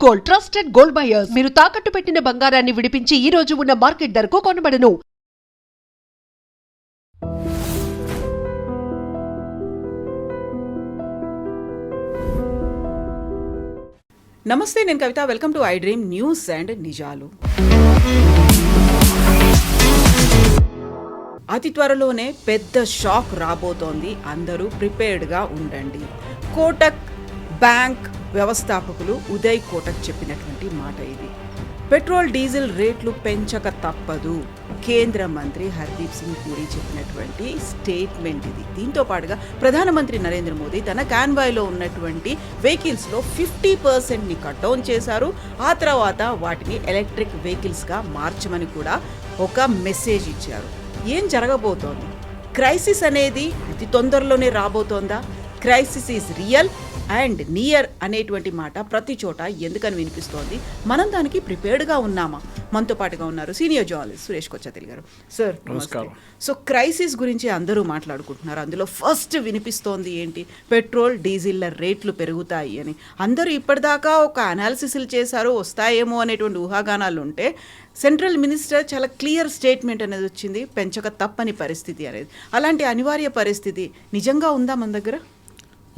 Gold, trusted gold buyers. మీరు తాకట్టు పెట్టిన బంగారాన్ని విడిపించి ఈ రోజు ఉన్న మార్కెట్ ధరకు కొనబడను. నమస్తే, నేను Kavitha. Welcome to I dream news and నిజాలు. అతి త్వరలోనే పెద్ద షాక్ రాబోతోంది. అందరూ ప్రిపేర్డ్గా ఉండండి. కోటక్ బ్యాంక్ వ్యవస్థాపకులు ఉదయ్ కోటక్ చెప్పినటువంటి మాట ఇది. పెట్రోల్ డీజిల్ రేట్లు పెంచక తప్పదు. కేంద్ర మంత్రి హర్దీప్ సింగ్ పూరి చెప్పినటువంటి స్టేట్మెంట్ ఇది. దీంతో పాటుగా ప్రధానమంత్రి నరేంద్ర మోదీ తన కాన్వాయ్లో ఉన్నటువంటి వెహికల్స్లో 50%ని కట్ డౌన్ చేశారు. ఆ తర్వాత వాటిని ఎలక్ట్రిక్ వెహికల్స్గా మార్చమని కూడా ఒక మెసేజ్ ఇచ్చారు. ఏం జరగబోతోంది? క్రైసిస్ అనేది అతి తొందరలోనే రాబోతోందా? Crisis is real and near అనేటువంటి మాట ప్రతి చోట ఎందుకని వినిపిస్తోంది? మనం దానికి ప్రిపేర్డ్గా ఉన్నామా? మనతో పాటుగా ఉన్నారు సీనియర్ జర్నలిస్ట్ సురేష్ కొచ్చతిల్ గారు. సార్ నమస్కారం. సో క్రైసిస్ గురించి అందరూ మాట్లాడుకుంటున్నారు. అందులో ఫస్ట్ వినిపిస్తోంది ఏంటి? పెట్రోల్ డీజిల్ల రేట్లు పెరుగుతాయి అని. అందరూ ఇప్పటిదాకా ఒక అనాలిసిస్లు చేశారు, వస్తాయేమో అనేటువంటి ఊహాగానాలు ఉంటే సెంట్రల్ మినిస్టర్ చాలా క్లియర్ స్టేట్మెంట్ అనేది వచ్చింది, పెంచక తప్పని పరిస్థితి అనేది. అలాంటి అనివార్య పరిస్థితి నిజంగా ఉందా మన దగ్గర?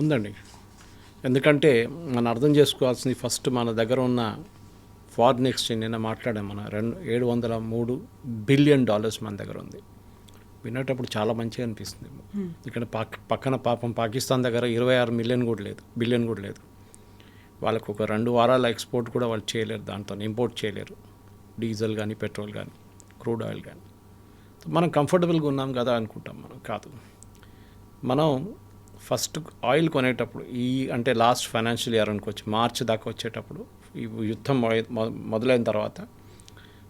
ఉందండి. ఎందుకంటే మనం అర్థం చేసుకోవాల్సింది ఫస్ట్ మన దగ్గర ఉన్న ఫారిన్ ఎక్స్చేంజ్ నిన్న మాట్లాడాం. మన $703 బిలియన్ మన దగ్గర ఉంది. వినేటప్పుడు చాలా మంచిగా అనిపిస్తుంది. ఇక్కడ పక్కన పాపం పాకిస్తాన్ దగ్గర 26 బిలియన్ కూడా లేదు. వాళ్ళకు ఒక 2 వారాల ఎక్స్పోర్ట్ కూడా వాళ్ళు చేయలేరు, దాంతో ఇంపోర్ట్ చేయలేరు. డీజిల్ కానీ పెట్రోల్ కానీ క్రూడ్ ఆయిల్ కానీ. మనం కంఫర్టబుల్గా ఉన్నాం కదా అనుకుంటాం. మనం కాదు. మనం ఫస్ట్ ఆయిల్ కొనేటప్పుడు అంటే లాస్ట్ ఫైనాన్షియల్ ఇయర్ అనుకోవచ్చు, మార్చి దాకా వచ్చేటప్పుడు ఈ యుద్ధం మొదలైన తర్వాత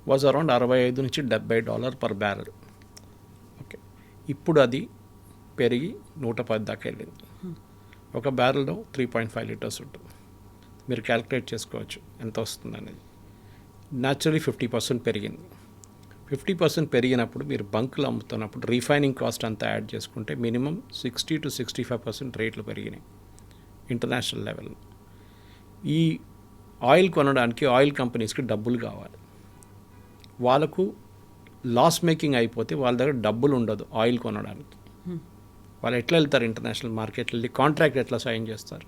వాజ్ అరౌండ్ $65 నుంచి $70 పర్ బ్యారెల్. ఓకే, ఇప్పుడు అది పెరిగి 110 దాకా వెళ్ళింది. ఒక బ్యారెల్లో 3.5 లీటర్స్ ఉంటుంది. మీరు క్యాలిక్యులేట్ చేసుకోవచ్చు ఎంత వస్తుంది అనేది. న్యాచురలీ 50% పెరిగింది. 50% పెరిగినప్పుడు మీరు బంకులు అమ్ముతున్నప్పుడు రీఫైనింగ్ కాస్ట్ అంతా యాడ్ చేసుకుంటే మినిమం 60 to 65% రేట్లు పెరిగినాయి ఇంటర్నేషనల్ లెవెల్లో. ఈ ఆయిల్ కొనడానికి ఆయిల్ కంపెనీస్కి డబ్బులు కావాలి. వాళ్ళకు లాస్ మేకింగ్ అయిపోతే వాళ్ళ దగ్గర డబ్బులు ఉండదు ఆయిల్ కొనడానికి. వాళ్ళు ఎట్లా వెళ్తారు ఇంటర్నేషనల్ మార్కెట్లో? వెళ్ళి కాంట్రాక్ట్ ఎట్లా సైన్ చేస్తారు?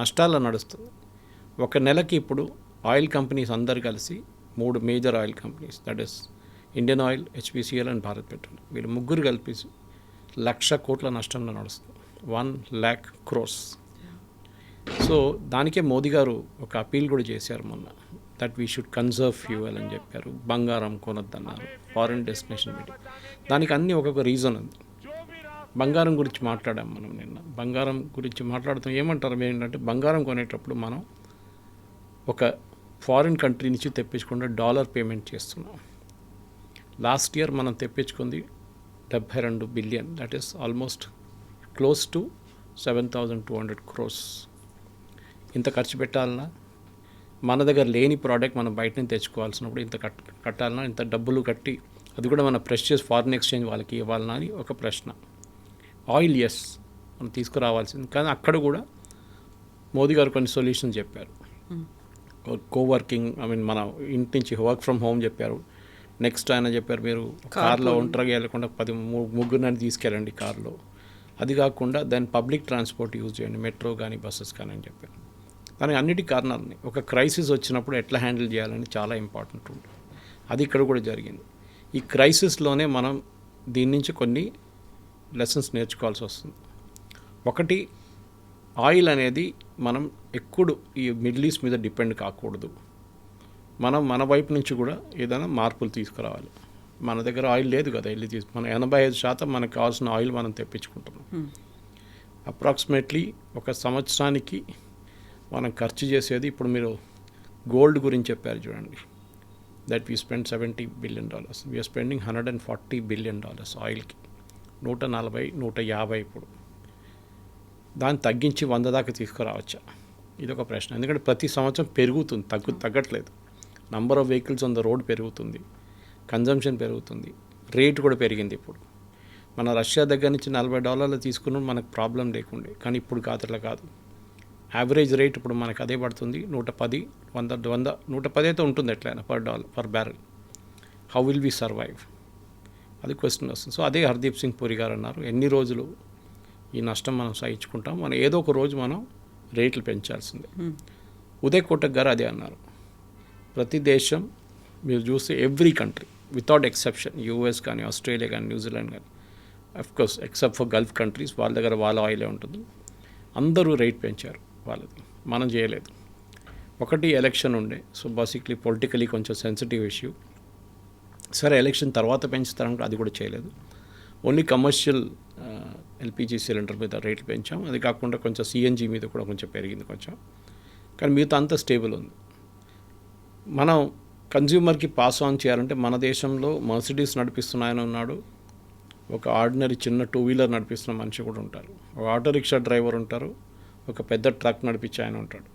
నష్టాల్లో నడుస్తుంది. ఒక నెలకి ఇప్పుడు ఆయిల్ కంపెనీస్ అందరు కలిసి 3 major oil companies, that is Indian oil, HPCL and Bharat petrol, వీళ్ళు ముగ్గురు కలిపి 1,00,000 కోట్ల నష్టంలో నడుస్తుంది. 1,00,000 crores. సో దానికే మోదీ గారు ఒక అపీల్ కూడా చేశారు మొన్న, that we should conserve fuel అని చెప్పారు. బంగారం కొనొద్దన్నారు, ఫారిన్ డెస్టినేషన్ మీటింగ్. దానికి అన్నీ ఒక్కొక్క రీజన్ ఉంది. బంగారం గురించి మాట్లాడాం మనం నిన్న. బంగారం గురించి మాట్లాడుతాం. ఏమంటారు ఏంటంటే, బంగారం కొనేటప్పుడు మనం ఒక ఫారిన్ కంట్రీ నుంచి తెప్పించకుండా డాలర్ పేమెంట్ చేస్తున్నాం. లాస్ట్ ఇయర్ మనం తెప్పించుకుంది 72 billion, that is almost close to 7,200 crores. ఇంత ఖర్చు పెట్టాలన్నా, మన దగ్గర లేని ప్రోడక్ట్ మనం బయట నుంచి తెచ్చుకోవాల్సినప్పుడు ఇంత కట్టాలన్నా, ఇంత డబ్బులు కట్టి అది కూడా మన ప్రెషియస్ ఫారిన్ ఎక్స్చేంజ్ వాళ్ళకి ఇవ్వాలన్నా అని ఒక ప్రశ్న. ఆయిల్ ఎస్ మనం తీసుకురావాల్సింది, కానీ అక్కడ కూడా మోదీ గారు కొన్ని సొల్యూషన్స్ చెప్పారు. కోవర్కింగ్, మన ఇంటి నుంచి వర్క్ ఫ్రమ్ హోమ్ చెప్పారు. నెక్స్ట్ ఆయన చెప్పారు, మీరు కార్లో ఒంటరిగా వెళ్ళకుండా 10 తీసుకెళ్ళండి కార్లో. అది కాకుండా దాన్ని పబ్లిక్ ట్రాన్స్పోర్ట్ యూజ్ చేయండి, మెట్రో కానీ బస్సెస్ కానీ అని చెప్పారు. దానికి అన్నిటి కారణాలు ఉన్నాయి. ఒక క్రైసిస్ వచ్చినప్పుడు ఎట్లా హ్యాండిల్ చేయాలని చాలా ఇంపార్టెంట్ ఉంటుంది. అది ఇక్కడ కూడా జరిగింది. ఈ క్రైసిస్లోనే మనం దీని నుంచి కొన్ని లెసన్స్ నేర్చుకోవాల్సి వస్తుంది. ఒకటి, ఆయిల్ అనేది మనం ఎప్పుడు ఈ మిడిల్ ఈస్ట్ మీద డిపెండ్ కాకూడదు. మనం మన వైపు నుంచి కూడా ఏదైనా మార్పులు తీసుకురావాలి. మన దగ్గర ఆయిల్ లేదు కదా, మన 85% మనకు కావాల్సిన ఆయిల్ మనం తెప్పించుకుంటున్నాం. అప్రాక్సిమేట్లీ ఒక సంవత్సరానికి మనం ఖర్చు చేసేది, ఇప్పుడు మీరు గోల్డ్ గురించి చెప్పారు చూడండి, that we spend $70 billion. We are spending $140 billion ఆయిల్కి. 140, 150 ఇప్పుడు. దాన్ని తగ్గించి 100 దాకా తీసుకురావచ్చా? ఇది ఒక ప్రశ్న. ఎందుకంటే ప్రతి సంవత్సరం పెరుగుతుంది, తగ్గట్లేదు. Number of vehicles on the road పెరుగుతుంది, కన్జంప్షన్ పెరుగుతుంది, రేట్ కూడా పెరిగింది. ఇప్పుడు మన రష్యా దగ్గర నుంచి $40 తీసుకున్న మనకు ప్రాబ్లం లేకుండే, కానీ ఇప్పుడు అట్లా కాదు. యావరేజ్ రేట్ ఇప్పుడు మనకు అదే పడుతుంది 110, 110 అయితే ఉంటుంది ఎట్లయినా per barrel. How will we survive, అది క్వశ్చన్ వస్తుంది. సో అదే హర్దీప్ సింగ్ పూరి గారు అన్నారు, ఎన్ని రోజులు ఈ నష్టం మనం సహించుకుంటాం, మనం ఏదో ఒక రోజు మనం రేట్లు పెంచాల్సిందే. ఉదయ్ కోటక్ గారు అదే అన్నారు, ప్రతి దేశం మీరు చూస్తే every country without exception, US కానీ, ఆస్ట్రేలియా కానీ, న్యూజిలాండ్ కానీ, of course except for Gulf countries, వాళ్ళ దగ్గర వాళ్ళ ఆయిలే ఉంటుంది, అందరూ రేట్ పెంచారు వాళ్ళది, మనం చేయలేదు. ఒకటి ఎలక్షన్ ఉండే, సో బేసిక్లీ పొలిటికలీ కొంచెం సెన్సిటివ్ ఇష్యూ. సరే ఎలక్షన్ తర్వాత పెంచుతారంటే అది కూడా చేయలేదు. ఓన్లీ కమర్షియల్ ఎల్పిజి సిలిండర్ మీద రేట్లు పెంచాం, అది కాకుండా కొంచెం సిఎన్జి మీద కూడా కొంచెం పెరిగింది కొంచెం, కానీ మిగతా అంతా స్టేబుల్ ఉంది. మనం కన్జ్యూమర్కి పాస్ ఆన్ చేయాలంటే మన దేశంలో మర్సిడీస్ నడిపిస్తున్నాయని ఉన్నాడు, ఒక ఆర్డినరీ చిన్న 2 వీలర్ నడిపిస్తున్న మనిషి కూడా ఉంటారు, ఒక ఆటో రిక్షా డ్రైవర్ ఉంటారు, ఒక పెద్ద ట్రక్ నడిపించే ఆయన ఉంటాడు.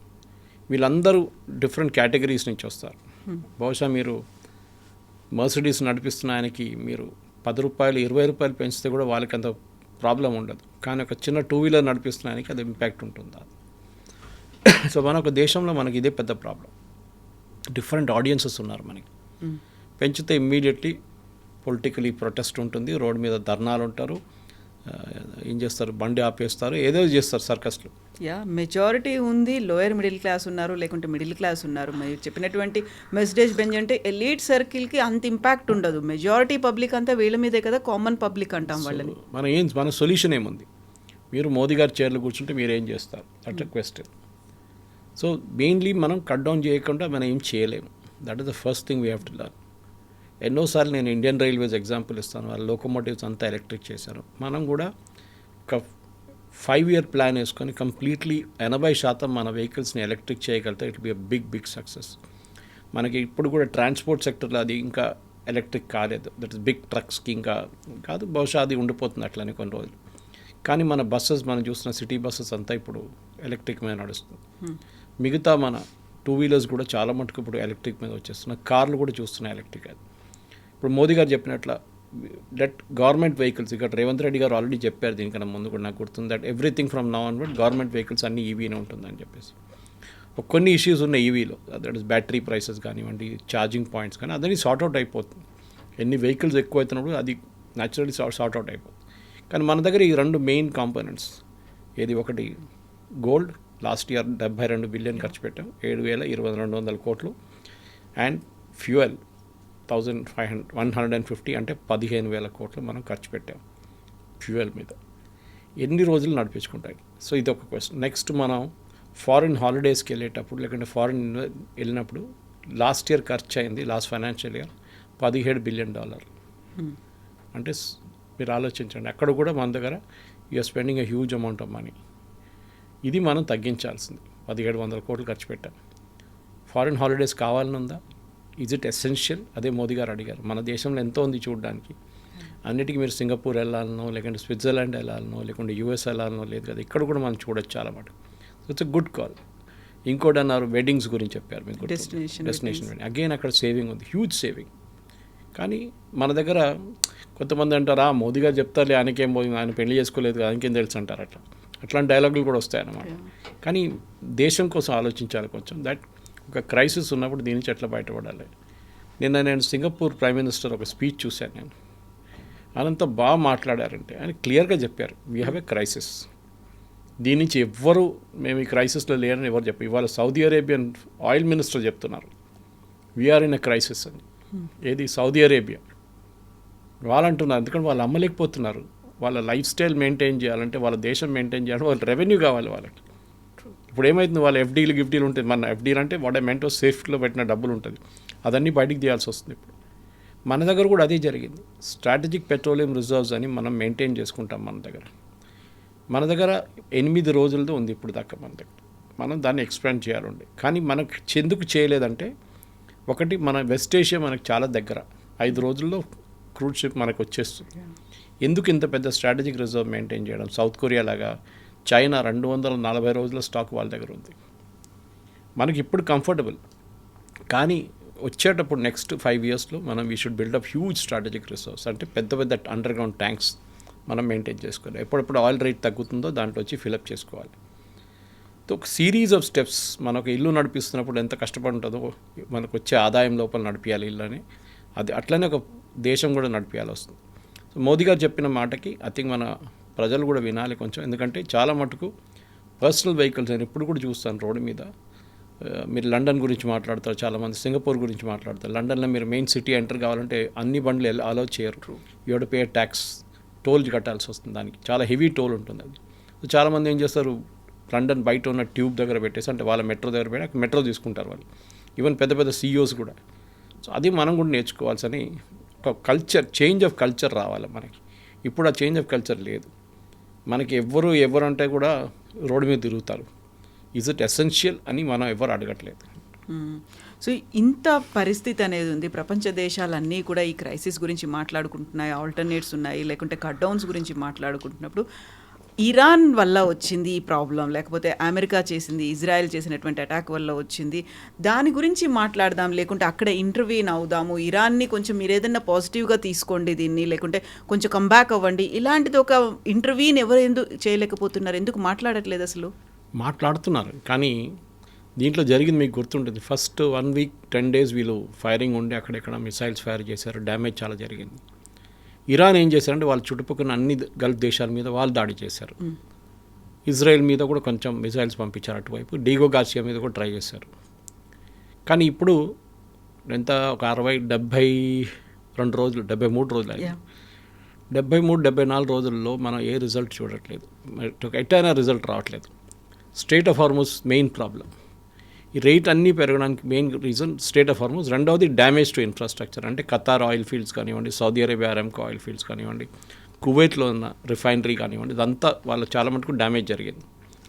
వీళ్ళందరూ డిఫరెంట్ కేటగిరీస్ నుంచి వస్తారు. బహుశా మీరు మర్సిడీస్ నడిపిస్తున్న ఆయనకి మీరు 10 రూపాయలు 20 రూపాయలు పెంచితే కూడా వాళ్ళకి అంత ప్రాబ్లం ఉండదు, కానీ ఒక చిన్న 2 వీలర్ నడిపిస్తున్న ఆయనకి అది ఇంపాక్ట్ ఉంటుంది. సో మన ఒక దేశంలో మనకి ఇదే పెద్ద ప్రాబ్లం, డిఫరెంట్ ఆడియన్సెస్ ఉన్నారు మనకి. పెంచితే ఇమ్మీడియట్లీ పొలిటికలీ ప్రొటెస్ట్ ఉంటుంది, రోడ్డు మీద ధర్నాలు ఉంటారు, ఏం చేస్తారు, బండి ఆపేస్తారు, ఏదో చేస్తారు సర్కస్లు. మెజారిటీ ఉంది, లోయర్ మిడిల్ క్లాస్ ఉన్నారు, లేకుంటే మిడిల్ క్లాస్ ఉన్నారు. మీరు చెప్పినటువంటి మెర్సిడీస్ బెంజ్ అంటే ఎలీట్ సర్కిల్కి అంత ఇంపాక్ట్ ఉండదు, మెజారిటీ పబ్లిక్ అంతా వీళ్ళ మీదే కదా, కామన్ పబ్లిక్ అంటాం వాళ్ళని. మన సొల్యూషన్ ఏముంది, మీరు మోదీ గారి చైర్లో కూర్చుంటే మీరు ఏం చేస్తారు, దట్ క్వశ్చన్. సో మెయిన్లీ మనం కట్ డౌన్ చేయకుండా మనం ఏం చేయలేము, that is the first thing we have to learn. ఎన్నోసార్లు నేను ఇండియన్ రైల్వేస్ ఎగ్జాంపుల్ ఇస్తాను, వాళ్ళ లోకోమోటివ్స్ అంతా ఎలక్ట్రిక్ చేశారు. మనం కూడా ఒక 5-year ప్లాన్ వేసుకొని కంప్లీట్లీ 80% మన వెహికల్స్ని ఎలక్ట్రిక్ చేయగలిగితే it be a big success. మనకి ఇప్పుడు కూడా ట్రాన్స్పోర్ట్ సెక్టర్లో అది ఇంకా ఎలక్ట్రిక్ కాలేదు, దట్ ఇస్ బిగ్ ట్రక్స్కి ఇంకా కాదు, బహుశా అది ఉండిపోతుంది అట్లనే కొన్ని రోజులు. కానీ మన బస్సెస్ మనం చూసిన సిటీ బస్సెస్ అంతా ఇప్పుడు ఎలక్ట్రిక్ మీద నడుస్తుంది. మిగతా మన 2 వీలర్స్ కూడా చాలా మటుకు ఇప్పుడు ఎలక్ట్రిక్ మీద వచ్చేస్తున్నాయి, కార్లు కూడా చూస్తున్నాయి ఎలక్ట్రిక్. అది ఇప్పుడు మోదీ గారు చెప్పినట్ల దట్ గవర్నమెంట్ వెహికల్స్, ఇక్కడ రేవంత్ రెడ్డి గారు ఆల్రెడీ చెప్పారు దీనికన్నా ముందు కూడా, నాకు గుర్తుంది, that everything from now onward government vehicles అన్నీ ఈవీనే ఉంటుందని చెప్పేసి. కొన్ని ఇష్యూస్ ఉన్నాయి ఈవీలో, దట్ ఇస్ బ్యాటరీ ప్రైసెస్ కానివ్వండి, ఛార్జింగ్ పాయింట్స్ కానీ, అదని సార్ట్అవుట్ అయిపోతుంది. ఎన్ని వెహికల్స్ ఎక్కువ అవుతున్నప్పుడు అది న్యాచురల్లీ సార్ట్అవుట్ అయిపోతుంది. కానీ మన దగ్గర ఈ 2 మెయిన్ కాంపోనెంట్స్, ఏది ఒకటి గోల్డ్, లాస్ట్ ఇయర్ 72 బిలియన్ ఖర్చు పెట్టాం, 7,200 కోట్లు, అండ్ ఫ్యూయల్ 1,150 అంటే 15,000 కోట్లు మనం ఖర్చు పెట్టాం ఫ్యూయల్ మీద. ఎన్ని రోజులు నడిపించుకుంటాయి? సో ఇది ఒక క్వశ్చన్. నెక్స్ట్ మనం ఫారిన్ హాలిడేస్కి వెళ్ళేటప్పుడు, లేకుంటే ఫారిన్ వెళ్ళినప్పుడు లాస్ట్ ఇయర్ ఖర్చు అయింది, లాస్ట్ ఫైనాన్షియల్ ఇయర్ $17 బిలియన్. అంటే మీరు ఆలోచించండి, అక్కడ కూడా మన దగ్గర you're spending a huge amount of money. ఇది మనం తగ్గించాల్సింది. 1,700 కోట్లు ఖర్చు పెట్టాం. ఫారిన్ హాలిడేస్ కావాలని ఉందా? Is it essential? అదే మోదీ గారు అడిగారు. మన దేశంలో ఎంతో ఉంది చూడడానికి, అన్నిటికీ మీరు సింగపూర్ వెళ్ళాలనో, లేకుంటే స్విట్జర్లాండ్ వెళ్ళాలనో, లేకుంటే యూఎస్ వెళ్ళాలనో లేదు కదా, ఇక్కడ కూడా మనం చూడొచ్చు చాలా మాట. So it's a good call. ఇంకోటి అన్నారు, వెడ్డింగ్స్ గురించి చెప్పారు మీకు, డెస్టినేషన్ వెడ్డింగ్. అగైన్ అక్కడ సేవింగ్ ఉంది, హ్యూజ్ సేవింగ్. కానీ మన దగ్గర కొంతమంది అంటారు, మోదీ గారు చెప్తారులే, ఆయనకేం పోయింది, ఆయన పెళ్లి చేసుకోలేదు, ఆయనకేం తెలుసు అంటారు. అట్లాంటి డైలాగులు కూడా వస్తాయన్నమాట. కానీ దేశం కోసం ఆలోచించాలి కొంచెం, దట్ ఒక క్రైసిస్ ఉన్నప్పుడు దీని నుంచి ఎట్లా బయటపడాలి. నేను సింగపూర్ ప్రైమ్ మినిస్టర్ ఒక స్పీచ్ చూశాను నేను, ఆయనంతా బాగా మాట్లాడారంటే ఆయన క్లియర్గా చెప్పారు, వీ హ్యావ్ ఎ క్రైసిస్, దీని నుంచి ఎవ్వరు మేము ఈ క్రైసిస్లో లేరని ఎవరు చెప్పారు. ఇవాళ సౌదీ అరేబియన్ ఆయిల్ మినిస్టర్ చెప్తున్నారు వీఆర్ ఇన్ ఎ క్రైసిస్ అని. ఏది సౌదీ అరేబియా వాళ్ళు అంటున్నారు, ఎందుకంటే వాళ్ళు అమ్మలేకపోతున్నారు. వాళ్ళ లైఫ్ స్టైల్ మెయింటైన్ చేయాలంటే, వాళ్ళ దేశం మెయింటైన్ చేయాలంటే వాళ్ళ రెవెన్యూ కావాలి వాళ్ళకి. ఇప్పుడు ఏమవుతుంది, వాళ్ళ గిఫ్టీలు ఉంటుంది. మన ఎఫ్డీలు అంటే వాట్ మెంటో సేఫ్టీలో పెట్టిన డబ్బులు ఉంటుంది, అదన్నీ బయటికి తీయాల్సి వస్తుంది. ఇప్పుడు మన దగ్గర కూడా అదే జరిగింది. స్ట్రాటజిక్ పెట్రోలియం రిజర్వ్స్ అని మనం మెయింటైన్ చేసుకుంటాం. మన దగ్గర 8 రోజులతో ఉంది ఇప్పుడు దాకా మన దగ్గర. మనం దాన్ని ఎక్స్పాండ్ చేయాలండి. కానీ మనకు ఎందుకు చేయలేదంటే, ఒకటి మన వెస్ట్ ఏషియా మనకు చాలా దగ్గర, 5 రోజుల్లో క్రూడ్ షిప్ మనకు వచ్చేస్తుంది. ఎందుకు ఇంత పెద్ద స్ట్రాటజిక్ రిజర్వ్ మెయింటైన్ చేయడం? సౌత్ కొరియా లాగా, చైనా 240 రోజుల స్టాక్ వాళ్ళ దగ్గర ఉంది. మనకి ఇప్పుడు కంఫర్టబుల్, కానీ వచ్చేటప్పుడు నెక్స్ట్ 5 yearsలో మనం we should build up huge strategic resource. అంటే పెద్ద అండర్ గ్రౌండ్ ట్యాంక్స్ మనం మెయింటైన్ చేసుకోవాలి. ఎప్పుడెప్పుడు ఆయిల్ రేట్ తగ్గుతుందో దాంట్లో వచ్చి ఫిలప్ చేసుకోవాలి. ఒక సిరీస్ ఆఫ్ స్టెప్స్ మనకు ఇల్లు నడిపిస్తున్నప్పుడు ఎంత కష్టపడి ఉంటుందో మనకు వచ్చే ఆదాయం లోపల నడిపించాలి ఇల్లు అని, అది అట్లనే ఒక దేశం కూడా నడిపించాలి వస్తుంది. సో మోదీ గారు చెప్పిన మాటకి ఐ థింక్ మన ప్రజలు కూడా వినాలి కొంచెం, ఎందుకంటే చాలా మటుకు పర్సనల్ వెహికల్స్ నేను ఇప్పుడు కూడా చూస్తాను రోడ్డు మీద. మీరు లండన్ గురించి మాట్లాడతారు, చాలామంది సింగపూర్ గురించి మాట్లాడతారు. లండన్లో మీరు మెయిన్ సిటీ ఎంటర్ కావాలంటే అన్ని బండ్లు అలో చేయరు. You to pay tax, toll కట్టాల్సి వస్తుంది, దానికి చాలా హెవీ టోల్ ఉంటుంది అది. సో చాలామంది ఏం చేస్తారు, లండన్ బయట ఉన్న ట్యూబ్ దగ్గర పెట్టేసి, అంటే వాళ్ళ మెట్రో దగ్గర పెట్టి అక్కడ మెట్రో తీసుకుంటారు వాళ్ళు, ఈవెన్ పెద్ద పెద్ద సీఈఓస్ కూడా. సో అది మనం కూడా నేర్చుకోవాల్సని ఒక కల్చర్, చేంజ్ ఆఫ్ కల్చర్ రావాలి మనకి. ఇప్పుడు ఆ చేంజ్ ఆఫ్ కల్చర్ లేదు మనకి. ఎవరు అంటే కూడా రోడ్డు మీద తిరుగుతారు. ఈజ్ ఇట్ ఎసెన్షియల్ అని మనం ఎవరు అడగట్లేదు. సో ఇంత పరిస్థితి అనేది ఉంది, ప్రపంచ దేశాలన్నీ కూడా ఈ క్రైసిస్ గురించి మాట్లాడుకుంటున్నాయి, ఆల్టర్నేట్స్ ఉన్నాయి, లేకుంటే కట్ డౌన్స్ గురించి మాట్లాడుకుంటున్నప్పుడు ఇరాన్ వల్ల వచ్చింది ఈ ప్రాబ్లం, లేకపోతే అమెరికా చేసింది, ఇజ్రాయెల్ చేసినటువంటి అటాక్ వల్ల వచ్చింది, దాని గురించి మాట్లాడదాం, లేకుంటే అక్కడ ఇంటర్వ్యూన్ అవుదాము, ఇరాన్ని కొంచెం మీరు ఏదైనా పాజిటివ్గా తీసుకోండి దీన్ని, లేకుంటే కొంచెం కంబ్యాక్ అవ్వండి, ఇలాంటిది ఒక ఇంటర్వ్యూని ఎవరు ఎందుకు చేయలేకపోతున్నారు, ఎందుకు మాట్లాడట్లేదు అసలు? మాట్లాడుతున్నారు, కానీ దీంట్లో జరిగింది మీకు గుర్తుంటుంది. ఫస్ట్ 1 వీక్ 10 days వీళ్ళు ఫైరింగ్ ఉండి అక్కడెక్కడ మిసైల్స్ ఫైర్ చేశారు, డ్యామేజ్ చాలా జరిగింది. ఇరాన్ ఏం చేశారంటే వాళ్ళ చుట్టుపక్కల అన్ని గల్ఫ్ దేశాల మీద వాళ్ళు దాడి చేశారు. ఇజ్రాయెల్ మీద కూడా కొంచెం మిసైల్స్ పంపించారు అటువైపు, డీగో గార్సియా మీద కూడా ట్రై చేశారు. కానీ ఇప్పుడు ఎంత ఒక 72 రోజులు 73 రోజులు అయింది. 73-74 రోజుల్లో మనం ఏ రిజల్ట్ చూడట్లేదు, ఎట్టైనా రిజల్ట్ రావట్లేదు. Strait of Hormuz main problem. ఈ రేట్ అన్నీ పెరగడానికి main reason strait of Hormuz. రెండవది డ్యామేజ్ టు ఇన్ఫ్రాస్ట్రక్చర్, అంటే ఖతార్ ఆయిల్ ఫీల్డ్స్ కానివ్వండి, Saudi Arabia Aramco oil fields కానివ్వండి, కువైట్లో ఉన్న రిఫైనరీ కానివ్వండి, ఇదంతా వాళ్ళకి చాలా మటుకు డ్యామేజ్ జరిగింది.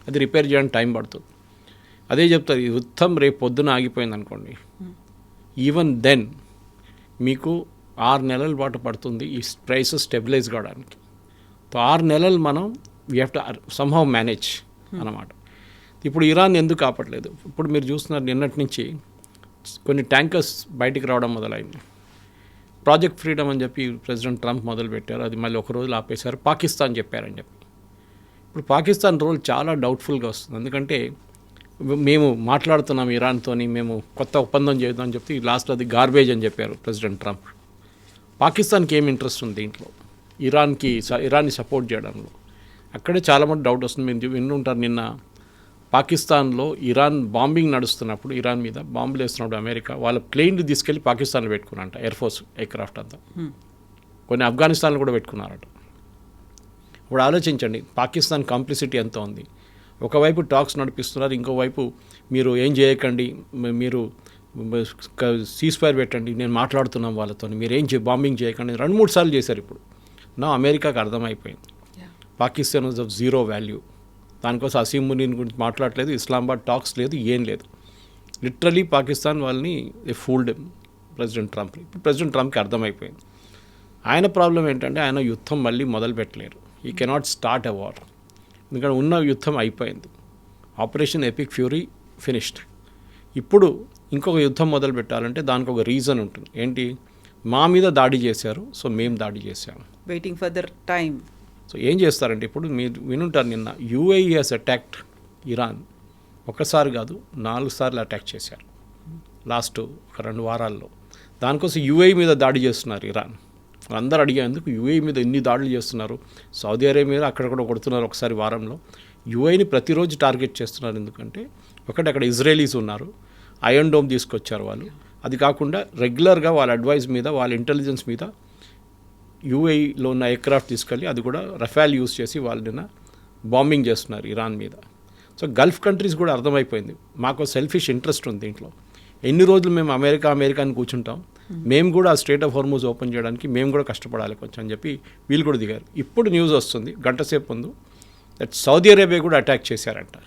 అది రిపేర్ చేయడానికి టైం పడుతుంది. అదే చెప్తారు, ఈ యుద్ధం రేపు పొద్దున ఆగిపోయింది అనుకోండి, ఈవెన్ దెన్ మీకు 6 నెలల పాటు పడుతుంది ఈ ప్రైసెస్ స్టెబిలైజ్ కావడానికి. సో 6 నెలలు మనం we have to somehow manage అన్నమాట. ఇప్పుడు ఇరాన్ ఎందుకు ఆపట్లేదు? ఇప్పుడు మీరు చూస్తున్నారు, నిన్నటి నుంచి కొన్ని ట్యాంకర్స్ బయటికి రావడం మొదలైంది. ప్రాజెక్ట్ ఫ్రీడమ్ అని చెప్పి ప్రెసిడెంట్ ట్రంప్ మొదలుపెట్టారు, అది మళ్ళీ ఒక రోజులు ఆపేశారు, పాకిస్తాన్ చెప్పారని చెప్పి. ఇప్పుడు పాకిస్తాన్ రోల్ చాలా డౌట్ఫుల్గా వస్తుంది, ఎందుకంటే మేము మాట్లాడుతున్నాం ఇరాన్తోని, మేము కొత్త ఒప్పందం చేద్దామని చెప్పి లాస్ట్ అది గార్బేజ్ అని చెప్పారు ప్రెసిడెంట్ ట్రంప్. పాకిస్తాన్కి ఏం ఇంట్రెస్ట్ ఉంది దీంట్లో, ఇరాన్ని సపోర్ట్ చేయడంలో? అక్కడే చాలా మంది డౌట్ వస్తుంది. మీరు వింటుంటారు, నిన్న పాకిస్తాన్లో ఇరాన్ బాంబింగ్ నడుస్తున్నప్పుడు, ఇరాన్ మీద బాంబులు వేస్తున్నప్పుడు అమెరికా వాళ్ళ ప్లేన్లు తీసుకెళ్ళి పాకిస్తాన్లో పెట్టుకున్నారంట, ఎయిర్ఫోర్స్ ఎయిర్క్రాఫ్ట్ అంతా. కొన్ని ఆఫ్ఘనిస్తాన్లో కూడా పెట్టుకున్నారట. ఇప్పుడు ఆలోచించండి, పాకిస్తాన్ కాంప్లిసిటీ ఎంత ఉంది. ఒకవైపు టాక్స్ నడిపిస్తున్నారు, ఇంకోవైపు మీరు ఏం చేయకండి, మీరు సీజ్ఫైర్ పెట్టండి, నేను మాట్లాడుతున్నాం వాళ్ళతో, మీరు ఏం బాంబింగ్ చేయకండి 2-3 సార్లు చేశారు. ఇప్పుడు నా అమెరికాకు అర్థమైపోయింది Pakistan was of zero value. దానికోసం అసీం మునీన్ గురించి మాట్లాడలేదు, ఇస్లామాబాద్ టాక్స్ లేదు, ఏం లేదు. లిటరలీ పాకిస్తాన్ వాళ్ళని ఫూల్డ్ ప్రెసిడెంట్ ట్రంప్. ఇప్పుడు ప్రెసిడెంట్ ట్రంప్కి అర్థమైపోయింది. ఆయన ప్రాబ్లం ఏంటంటే ఆయన యుద్ధం మళ్ళీ మొదలు పెట్టలేరు. ఈ కెనాట్ స్టార్ట్ ఎ వార్, ఎందుకంటే ఉన్న యుద్ధం అయిపోయింది. Operation epic fury finished. ఇప్పుడు ఇంకొక యుద్ధం మొదలు పెట్టాలంటే దానికి ఒక రీజన్ ఉంటుంది. ఏంటి? మా మీద దాడి చేశారు, సో మేము దాడి చేశాము, waiting for their time. So ఏం చేస్తారంటే, ఇప్పుడు మీరు వినుంటారు, నిన్న యూఏఈ హెస్ అటాక్డ్ ఇరాన్. ఒకసారి కాదు 4 సార్లు అటాక్ చేశారు లాస్ట్ ఒక 2 వారాల్లో. దానికోసం యూఏఈ మీద దాడి చేస్తున్నారు ఇరాన్. అందరూ అడిగేందుకు యూఏఈ మీద ఎన్ని దాడులు చేస్తున్నారు, సౌదీ అరేబియా మీద అక్కడక్కడ కొడుతున్నారు ఒకసారి వారంలో. యూఏఈని ప్రతిరోజు టార్గెట్ చేస్తున్నారు, ఎందుకంటే ఒకటి అక్కడ ఇజ్రాయలీస్ ఉన్నారు, ఐరన్ డోమ్ తీసుకొచ్చారు వాళ్ళు. అది కాకుండా రెగ్యులర్గా వాళ్ళ అడ్వైస్ మీద, వాళ్ళ ఇంటెలిజెన్స్ మీద యూఏఈలో ఉన్న ఎయిర్క్రాఫ్ట్ తీసుకెళ్ళి అది కూడా రఫాల్ యూస్ చేసి వాళ్ళని బాంబింగ్ చేస్తున్నారు ఇరాన్ మీద. సో గల్ఫ్ కంట్రీస్ కూడా అర్థమైపోయింది, మాకు సెల్ఫిష్ ఇంట్రెస్ట్ ఉంది దీంట్లో. ఎన్ని రోజులు మేము అమెరికాని కూర్చుంటాం, మేము కూడా ఆ స్ట్రెయిట్ ఆఫ్ హార్మూజ్ ఓపెన్ చేయడానికి మేము కూడా కష్టపడాలి కొంచెం అని చెప్పి వీళ్ళు కూడా దిగారు. ఇప్పుడు న్యూస్ వస్తుంది గంట సేపు ముందు, దట్ సౌదీ అరేబియా కూడా అటాక్ చేశారంట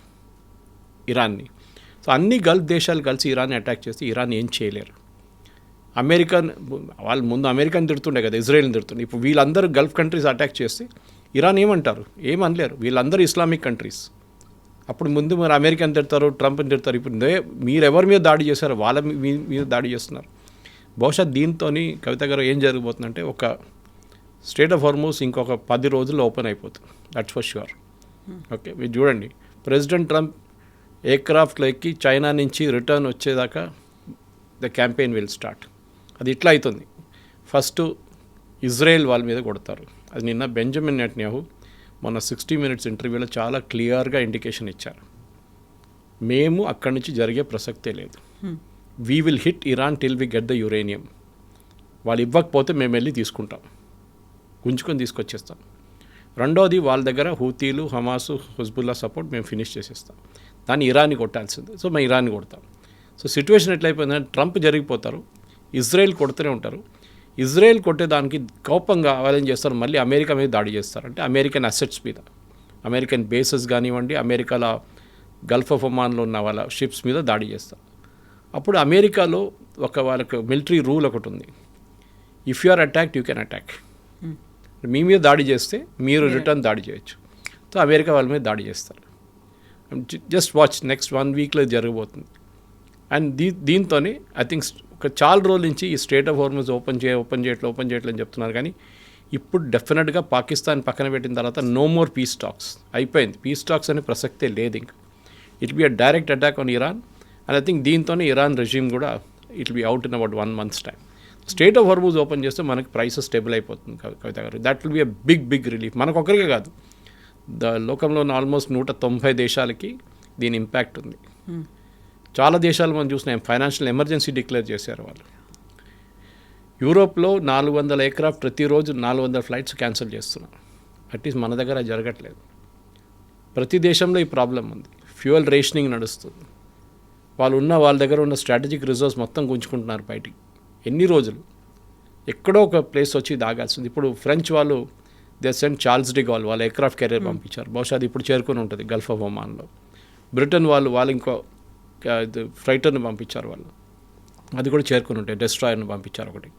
ఇరాన్ని. సో అన్ని గల్ఫ్ దేశాలు కలిసి ఇరాన్ని అటాక్ చేస్తే ఇరాన్ ఏం చేయలేరు. వాళ్ళు ముందు అమెరికాని తిడుతుండే కదా, ఇజ్రాయెల్ని తిడుతుండే. ఇప్పుడు వీళ్ళందరూ గల్ఫ్ కంట్రీస్ అటాక్ చేస్తే ఇరాన్ ఏమంటారు? ఏమనలేరు. వీళ్ళందరూ ఇస్లామిక్ కంట్రీస్. అప్పుడు ముందు మరి అమెరికాని తిడతారు, ట్రంప్ని తిడతారు. ఇప్పుడు మీరు ఎవరి మీద దాడి చేశారో వాళ్ళ మీద దాడి చేస్తున్నారు. బహుశా దీంతో కవిత గారు ఏం జరగబోతుందంటే, ఒక స్ట్రెయిట్ ఆఫ్ హార్మూజ్ ఇంకొక 10 రోజుల్లో ఓపెన్ అయిపోతుంది, దట్స్ ఫర్ ష్యూర్. ఓకే, మీరు చూడండి, ప్రెసిడెంట్ ట్రంప్ ఎయిర్క్రాఫ్ట్లో ఎక్కి చైనా నుంచి రిటర్న్ వచ్చేదాకా ద క్యాంపెయిన్ విల్ స్టార్ట్. అది ఇట్లా అవుతుంది. ఫస్ట్ ఇజ్రాయెల్ వాళ్ళ మీద కొడతారు. అది నిన్న బెంజమిన్ నెటన్యాహు మన 60 Minutes ఇంటర్వ్యూలో చాలా క్లియర్గా ఇండికేషన్ ఇచ్చారు. మేము అక్కడి నుంచి జరిగే ప్రసక్తే లేదు. We will hit Iran till we get the uranium. వాళ్ళు ఇవ్వకపోతే మేము వెళ్ళి తీసుకుంటాం, గుంజుకొని తీసుకొచ్చేస్తాం. రెండోది వాళ్ళ దగ్గర హూతీలు, హమాసు, హుజ్బుల్లా సపోర్ట్ మేము ఫినిష్ చేసేస్తాం. దాన్ని ఇరాన్ని కొట్టాల్సిందే. సో మేము ఇరాన్ని కొడతాం. సో సిచ్యువేషన్ ఎట్లయిపోయిందంటే ట్రంప్ జరిగిపోతారు, ఇజ్రాయెల్ కొడుతూనే ఉంటారు. ఇజ్రాయెల్ కొట్టేదానికి కోపంగా వాళ్ళేం చేస్తారు, మళ్ళీ అమెరికా మీద దాడి చేస్తారు. అంటే అమెరికన్ అసెట్స్ మీద, అమెరికన్ బేసెస్ కానివ్వండి, అమెరికాలో గల్ఫ్ ఆఫ్ ఒమాన్లో ఉన్న వాళ్ళ షిప్స్ మీద దాడి చేస్తారు. అప్పుడు అమెరికాలో వాళ్ళకి మిలిటరీ రూల్ ఒకటి ఉంది, if you are attacked you can attack. మీ మీద దాడి చేస్తే మీరు రిటర్న్ దాడి చేయొచ్చు. సో అమెరికా వాళ్ళ మీద దాడి చేస్తారు. జస్ట్ వాచ్, నెక్స్ట్ 1 weekలో జరగబోతుంది. అండ్ దీంతోనే ఐ థింక్ ఒక చాలా రోజుల నుంచి ఈ స్ట్రేట్ ఆఫ్ హార్మజ్ ఓపెన్ చేయట్లని చెప్తున్నారు. కానీ ఇప్పుడు డెఫినెట్గా పాకిస్తాన్ పక్కన పెట్టిన తర్వాత నో మోర్ పీస్ టాక్స్ అయిపోయింది. పీస్ టాక్స్ అనే ప్రసక్తే లేదు ఇంకా. It be a direct attack on Iran. And I think దీంతోనే ఇరాన్ రెజ్యూమ్ కూడా it be out in about 1 month's time. Strait of Hormuz open చేస్తే మనకి ప్రైసెస్ స్టేబుల్ అయిపోతుంది Kavitha garu. That will be a big relief. మనకొక్కరికే కాదు, లోకంలో ఉన్న almost 190 దేశాలకి దీని ఇంపాక్ట్ ఉంది. చాలా దేశాలు మనం చూసినాం ఫైనాన్షియల్ ఎమర్జెన్సీ డిక్లేర్ చేశారు వాళ్ళు. యూరోప్లో 400 ఎయిర్క్రాఫ్ట్ ప్రతిరోజు 400 ఫ్లైట్స్ క్యాన్సిల్ చేస్తున్నారు. అట్లీస్ట్ మన దగ్గర జరగట్లేదు. ప్రతి దేశంలో ఈ ప్రాబ్లం ఉంది. ఫ్యూయల్ రేషనింగ్ నడుస్తుంది. వాళ్ళ దగ్గర ఉన్న స్ట్రాటజిక్ రిజర్వ్స్ మొత్తం గుంజుకుంటున్నారు బయటికి. ఎన్ని రోజులు ఎక్కడో ఒక ప్లేస్ వచ్చి దాగాల్సింది. ఇప్పుడు ఫ్రెంచ్ వాళ్ళు they sent Charles de Gaulle వాళ్ళ ఎయిర్క్రాఫ్ట్ కెరియర్ పంపించారు. బహుశా అది ఇప్పుడు చేరుకుని ఉంటుంది గల్ఫ్ ఆఫ్ ఒమాన్లో. బ్రిటన్ వాళ్ళు ఇంకో ఫ్రైటర్ని పంపించారు. వాళ్ళు అది కూడా చేరుకుని ఉంటాయి. డెస్ట్రాయర్ని పంపించారు ఒకటి.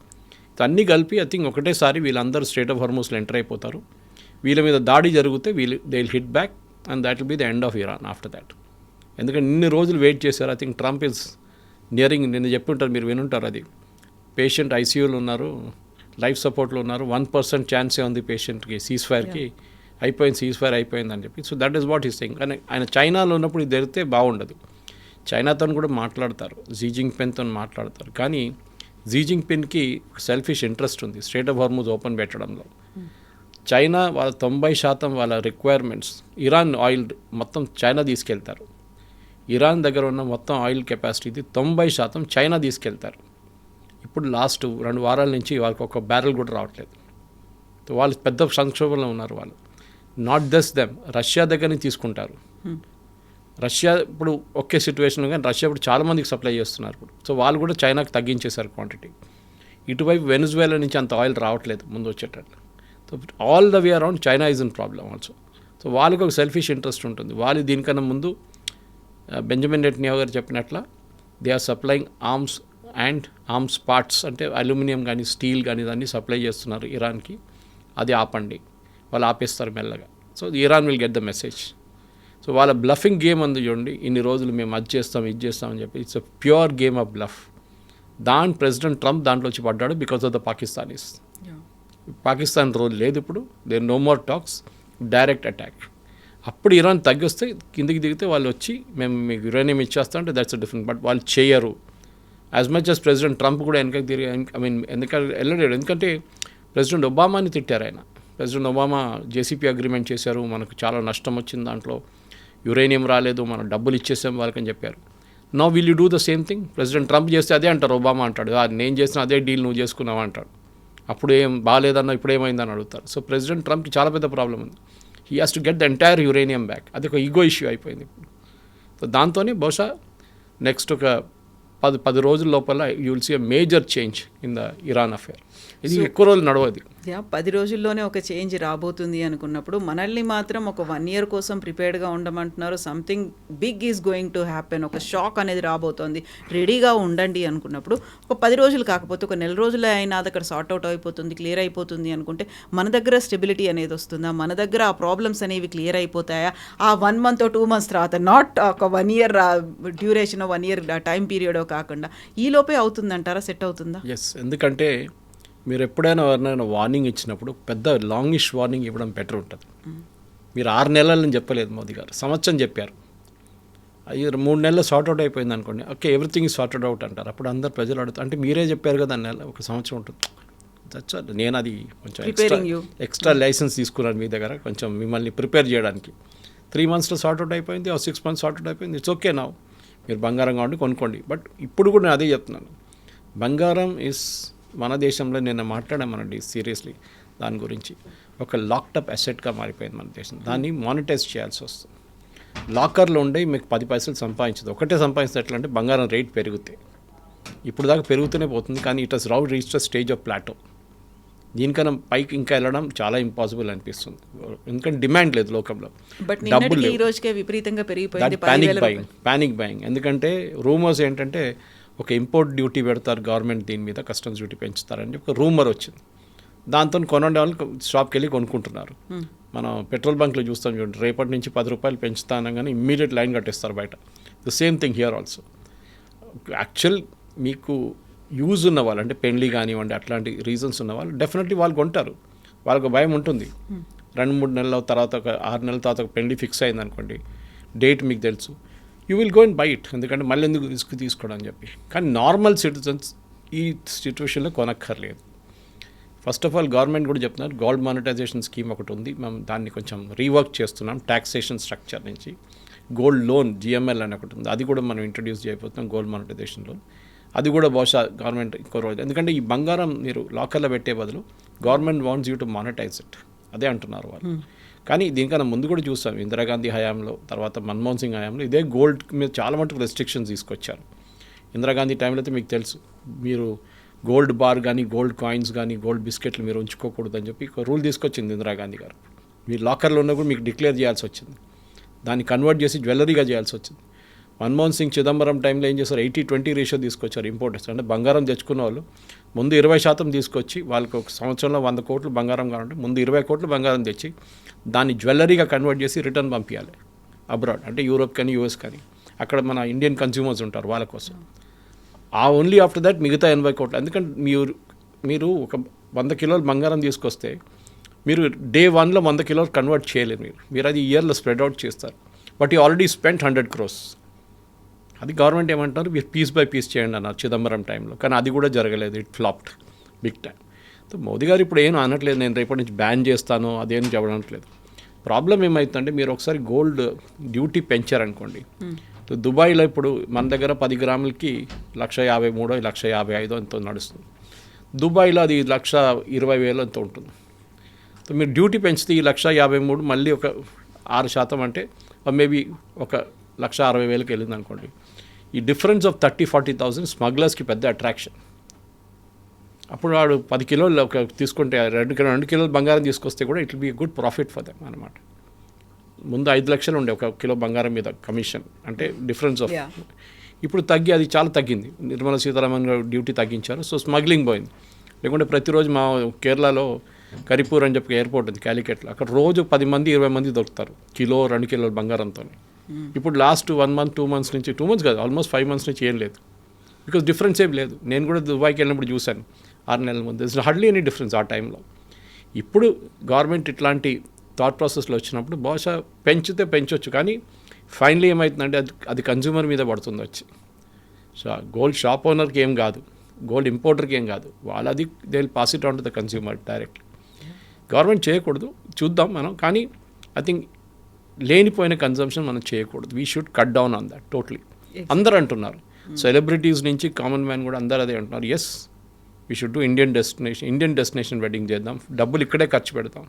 అన్నీ కలిపి ఐ థింక్ ఒకటేసారి వీళ్ళందరూ స్ట్రేట్ ఆఫ్ హార్మజ్లో ఎంటర్ అయిపోతారు. వీళ్ళ మీద దాడి జరిగితే they will hit back and that will be the end of Iran after that. ఎందుకంటే ఇన్ని రోజులు వెయిట్ చేశారు. I think Trump is nearing. నిన్న చెప్పి ఉంటారు, మీరు వినుంటారు. అది పేషెంట్ ఐసీయూలో ఉన్నారు, లైఫ్ సపోర్ట్లో ఉన్నారు. 1% ఛాన్సే ఉంది పేషెంట్కి సీజ్ ఫైర్కి. సీజ్ ఫైర్ అయిపోయిందని చెప్పి. So that is what is thing. కానీ ఆయన చైనాలో ఉన్నప్పుడు ఇది జరిగితే బాగుండదు. చైనాతో కూడా మాట్లాడతారు, జీ జిన్పింగ్తో మాట్లాడతారు. కానీ జీ జిన్పింగ్కి సెల్ఫిష్ ఇంట్రెస్ట్ ఉంది స్ట్రేట్ ఆఫ్ హార్మజ్ ఓపెన్ పెట్టడంలో. చైనా వాళ్ళ 90% వాళ్ళ రిక్వైర్మెంట్స్, ఇరాన్ ఆయిల్ మొత్తం చైనా తీసుకెళ్తారు. ఇరాన్ దగ్గర ఉన్న మొత్తం ఆయిల్ కెపాసిటీది 90% చైనా తీసుకెళ్తారు. ఇప్పుడు లాస్ట్ 2 వారాల నుంచి వాళ్ళకి ఒక బ్యారెల్ కూడా రావట్లేదు. వాళ్ళు పెద్ద సంక్షోభంలో ఉన్నారు. వాళ్ళు నాట్ జస్ట్ దెమ్, రష్యా దగ్గర నుంచి తీసుకుంటారు. రష్యా ఇప్పుడు ఒకే సిచ్యువేషన్, కానీ రష్యా ఇప్పుడు చాలామందికి సప్లై చేస్తున్నారు ఇప్పుడు. సో వాళ్ళు కూడా చైనాకి తగ్గించేశారు క్వాంటిటీ. ఇటువైపు వెనిజువేలా నుంచి అంత ఆయిల్ రావట్లేదు ముందు వచ్చేటట్లు. So all the way around China is in problem also. So వాళ్ళకి ఒక సెల్ఫిష్ ఇంట్రెస్ట్ ఉంటుంది. వాళ్ళు దీనికన్నా ముందు బెంజమిన్ నెటన్యాహు గారు చెప్పినట్ల they are supplying arms parts, అంటే అల్యూమినియం కానీ స్టీల్ కానీ దాన్ని సప్లై చేస్తున్నారు ఇరాన్కి. అది ఆపండి, వాళ్ళు ఆపేస్తారు మెల్లగా. So Iran will get the message. So వాళ్ళ బ్లఫింగ్ గేమ్ అందు చూడండి, ఇన్ని రోజులు మేము అది చేస్తాం ఇది చేస్తామని చెప్పి. It's a pure game of bluff. President Trump దాంట్లో వచ్చి పడ్డాడు because of the Pakistanis. Pakistan role లేదు ఇప్పుడు. There no more talks, direct attack. అప్పుడు ఇరాన్ తగ్గిస్తే కిందికి దిగితే వాళ్ళు వచ్చి మేము మీకు యురేనియం ఇచ్చేస్తాం అంటే దట్స్ అ డిఫరెంట్. బట్ వాళ్ళు చేయరు. As much as president Trump కూడా వెనకకి తిరిగి వెళ్ళలేడు. ఎందుకంటే ప్రెసిడెంట్ ఒబామాని తిట్టారు ఆయన. ప్రెసిడెంట్ ఒబామా జేసీపీ అగ్రిమెంట్ చేశారు, మనకు చాలా నష్టం వచ్చింది, దాంట్లో యురేనియం రాలేదు, మనం డబ్బులు ఇచ్చేసాం వాళ్ళకని చెప్పారు. Now will you do the same thing? President Trump చేస్తే అదే అంటారు, ఒబామా అంటాడు నేను చేసిన అదే డీల్ నువ్వు చేసుకున్నావా అంటాడు. అప్పుడు ఏం బాగాలేదన్నా ఇప్పుడు ఏమైందని అడుగుతారు. సో ప్రెసిడెంట్ ట్రంప్కి చాలా పెద్ద ప్రాబ్లం ఉంది. He has to get the entire uranium back. అది ఒక ఈగో ఇష్యూ అయిపోయింది ఇప్పుడు. సో దాంతోనే బహుశా నెక్స్ట్ ఒక 10 రోజుల లోపల you will see a major change in the Iran affair. ఇది ఎక్కువ రోజులు నడవదు. 10 రోజుల్లోనే ఒక చేంజ్ రాబోతుంది అనుకున్నప్పుడు మనల్ని మాత్రం ఒక 1 year కోసం ప్రిపేర్డ్గా ఉండమంటున్నారు. Something big is going to happen, ఒక షాక్ అనేది రాబోతోంది, రెడీగా ఉండండి అనుకున్నప్పుడు ఒక 10 రోజులు కాకపోతే ఒక నెల రోజులే అయినా అది అక్కడ సార్ట్అవుట్ అయిపోతుంది, క్లియర్ అయిపోతుంది అనుకుంటే మన దగ్గర స్టెబిలిటీ అనేది వస్తుందా? మన దగ్గర ఆ ప్రాబ్లమ్స్ అనేవి క్లియర్ అయిపోతాయా? ఆ 1 month or 2 months తర్వాత, నాట్ ఒక 1 year డ్యూరేషన్, 1 year టైం పీరియడో కాకుండా ఈ లోపే అవుతుందంటారా? సెట్ అవుతుందా? ఎస్, ఎందుకంటే మీరు ఎప్పుడైనా ఎవరినైనా వార్నింగ్ ఇచ్చినప్పుడు పెద్ద లాంగిష్ వార్నింగ్ ఇవ్వడం బెటర్ ఉంటుంది. మీరు 6 నెలలని చెప్పలేదు మోదీ గారు, సంవత్సరం చెప్పారు. అది 3 నెలలు సార్ట్అవుట్ అయిపోయింది అనుకోండి, okay everything is sorted out అంటారు. అప్పుడు అందరు ప్రజలు అడుగుతారు, అంటే మీరే చెప్పారు కదా నెల 1 సంవత్సరం ఉంటుంది. నేను అది కొంచెం ఎక్స్ట్రా లైసెన్స్ తీసుకున్నాను మీ దగ్గర, కొంచెం మిమ్మల్ని ప్రిపేర్ చేయడానికి. 3 monthsలో సార్ట్అవుట్ అయిపోయింది, 6 months సార్ట్అవుట్ అయిపోయింది. ఇట్స్ ఓకే నా, మీరు బంగారం కావండి కొనుక్కోండి. బట్ ఇప్పుడు కూడా నేను అదే చెప్తున్నాను, బంగారం ఇస్ మన దేశంలో నేను మాట్లాడామనండి సీరియస్లీ దాని గురించి, ఒక లాక్టప్ అసెట్గా మారిపోయింది మన దేశం. దాన్ని మానిటైజ్ చేయాల్సి వస్తుంది. లాకర్లో ఉండే మీకు 10 పైసలు సంపాదించదు, ఒకటే సంపాదించదు. ఎట్లా అంటే బంగారం రేట్ పెరుగుతాయి, ఇప్పుడు దాకా పెరుగుతూనే పోతుంది, కానీ ఇట్ హస్ రౌ reach the stage of plateau. దీనికన్నా పైకి ఇంకా వెళ్ళడం చాలా ఇంపాసిబుల్ అనిపిస్తుంది, ఎందుకంటే డిమాండ్ లేదు లోకంలో, డబ్బులు లేవు. Panic buying. ఎందుకంటే రూమర్స్ ఏంటంటే ఒక ఇంపోర్ట్ డ్యూటీ పెడతారు గవర్నమెంట్, దీని మీద కస్టమ్స్ డ్యూటీ పెంచుతారని ఒక రూమర్ వచ్చింది. దాంతో కొనండి వాళ్ళు షాప్కి వెళ్ళి కొనుక్కుంటున్నారు. మనం పెట్రోల్ బంక్లో చూస్తాం చూడండి, రేపటి నుంచి 10 రూపాయలు పెంచుతా అనగానే ఇమ్మీడియట్ లైన్ కట్టేస్తారు బయట. The same thing here also. Actual మీకు యూజ్ ఉన్న వాళ్ళు, అంటే పెళ్లి కానివ్వండి అట్లాంటి రీజన్స్ ఉన్న వాళ్ళు డెఫినెట్లీ వాళ్ళు కొంటారు. వాళ్ళకు భయం ఉంటుంది. 2-3 నెలల తర్వాత, ఒక 6 నెలల తర్వాత ఒక పెళ్లి ఫిక్స్ అయింది అనుకోండి, డేట్ మీకు తెలుసు, you will go and by it, ఎందుకంటే మళ్ళీ ఎందుకు రిస్క్ తీసుకోవడం అని చెప్పి. కానీ నార్మల్ సిటిజన్స్ ఈ సిచ్యువేషన్లో కొనక్కర్లేదు. ఫస్ట్ ఆఫ్ ఆల్ గవర్నమెంట్ కూడా చెప్తున్నారు, గోల్డ్ మానిటైజేషన్ స్కీమ్ ఒకటి ఉంది, మేము దాన్ని కొంచెం రీవర్క్ చేస్తున్నాం. ట్యాక్సేషన్ స్ట్రక్చర్ నుంచి గోల్డ్ లోన్ జిఎంఎల్ అని ఒకటి ఉంది, అది కూడా మనం ఇంట్రడ్యూస్ చేయబోతున్నాం, గోల్డ్ మానిటైజేషన్ లోన్. అది కూడా బహుశా గవర్నమెంట్ ఇంకో రోజు, ఎందుకంటే ఈ బంగారం మీరు లాకర్లో పెట్టే బదులు government wants you to monetize it, అదే అంటున్నారు వాళ్ళు. కానీ దీనికన్నా ముందు కూడా చూస్తాం, ఇందిరాగాంధీ హయాంలో, తర్వాత మన్మోహన్ సింగ్ హయాంలో ఇదే గోల్డ్ మీద చాలా మటుకు రెస్ట్రిక్షన్స్ తీసుకొచ్చారు. ఇందిరాగాంధీ టైంలో అయితే మీకు తెలుసు, మీరు గోల్డ్ బార్ కానీ, గోల్డ్ కాయిన్స్ కానీ, గోల్డ్ బిస్కెట్లు మీరు ఉంచుకోకూడదు అని చెప్పి ఒక రూల్ తీసుకొచ్చింది ఇందిరాగాంధీ గారు. మీరు లాకర్లో ఉన్న కూడా మీకు డిక్లేర్ చేయాల్సి వచ్చింది, దాన్ని కన్వర్ట్ చేసి జ్యువెలరీగా చేయాల్సి వచ్చింది. మన్మోహన్ సింగ్ చిదంబరం టైంలో ఏం చేశారు, 80-20 రేషియో తీసుకొచ్చారు ఇంపోర్టర్స్. అంటే బంగారం తెచ్చుకున్న వాళ్ళు ముందు 20% తీసుకొచ్చి, వాళ్ళకి ఒక సంవత్సరంలో 100 కోట్లు బంగారం కావాలంటే ముందు 20 కోట్లు బంగారం తెచ్చి దాన్ని జ్యువెలరీగా కన్వర్ట్ చేసి రిటర్న్ పంపించాలి అబ్రాడ్, అంటే యూరోప్ కానీ యూఎస్ కానీ. అక్కడ మన ఇండియన్ కన్స్యూమర్స్ ఉంటారు వాళ్ళ కోసం. ఓన్లీ ఆఫ్టర్ దట్ మిగతా 80 కోట్లు. ఎందుకంటే మీరు ఒక 100 కిలోలు బంగారం తీసుకొస్తే మీరు డే 1లో 100 కిలోలు కన్వర్ట్ చేయలేరు. మీరు అది ఇయర్లో స్ప్రెడ్ అవుట్ చేస్తారు. But you already spent 100 crores. అది గవర్నమెంట్ ఏమంటారు, మీరు పీస్ బై పీస్ చేయండి అన్నారు చిదంబరం టైంలో. కానీ అది కూడా జరగలేదు, it flopped big time. So Modi గారు ఇప్పుడు ఏం అనట్లేదు, నేను రేపటి నుంచి బ్యాన్ చేస్తాను అదేం చెప్పనట్లేదు. ప్రాబ్లం ఏమవుతుందంటే, మీరు ఒకసారి గోల్డ్ డ్యూటీ పెంచారనుకోండి, దుబాయ్లో ఇప్పుడు మన దగ్గర 10 గ్రాములకి 153,000 155,000 ఎంతో నడుస్తుంది. దుబాయ్లో అది 120,000 ఎంతో ఉంటుంది. సో మీరు డ్యూటీ పెంచితే ఈ 153,000 మళ్ళీ ఒక 6% అంటే మేబీ ఒక 160,000కి వెళ్ళింది అనుకోండి. ఈ డిఫరెన్స్ ఆఫ్ 30,000-40,000 స్మగ్లర్స్కి పెద్ద అట్రాక్షన్. అప్పుడు వాడు 10 కిలోలు ఒక తీసుకుంటే 2 కిలోలు బంగారం తీసుకొస్తే కూడా it will be good profit for them అనమాట. ముందు 5 లక్షలు ఉండే ఒక కిలో బంగారం మీద కమిషన్, అంటే డిఫరెన్స్ ఆఫ్. ఇప్పుడు అది చాలా తగ్గింది. నిర్మలా సీతారామన్ గారు డ్యూటీ తగ్గించారు, సో స్మగ్లింగ్ పోయింది. లేకుంటే ప్రతిరోజు మా కేరళలో కరిపూర్ అని చెప్పి ఎయిర్పోర్ట్ ఉంది క్యాలికట్లో, అక్కడ రోజు 10 మంది 20 మంది దొరుకుతారు 1-2 కిలోల బంగారంతో. ఇప్పుడు లాస్ట్ 1 month 2 months నుంచి, 2 months కాదు, ఆల్మోస్ట్ 5 months నుంచి ఏం లేదు, బికాస్ డిఫరెన్స్ ఏం లేదు. నేను కూడా దుబాయ్కి వెళ్ళినప్పుడు చూశాను 6 నెలల ముందు, ఇట్స్ హార్డ్లీ ఎనీ డిఫరెన్స్ ఆ టైంలో. ఇప్పుడు గవర్నమెంట్ ఇట్లాంటి థాట్ ప్రాసెస్లో వచ్చినప్పుడు బహుశా పెంచితే పెంచవచ్చు, కానీ ఫైనలీ ఏమవుతుందంటే అది కన్జ్యూమర్ మీద పడుతుంది వచ్చి. సో గోల్డ్ షాప్ ఓనర్కి ఏం కాదు, గోల్డ్ ఇంపోర్టర్కి ఏం కాదు, వాళ్ళది they will pass it on to the consumer directly. Government చేయకూడదు, చూద్దాం మనం. కానీ ఐ థింక్ లేనిపోయిన కన్జంప్షన్ మనం చేయకూడదు. We should cut down on that totally. అందరూ అంటున్నారు, సెలబ్రిటీస్ నుంచి కామన్ మ్యాన్ కూడా అందరూ అదే అంటున్నారు, yes we should do Indian destination wedding చేద్దాం, డబ్బులు ఇక్కడే ఖర్చు పెడతాం.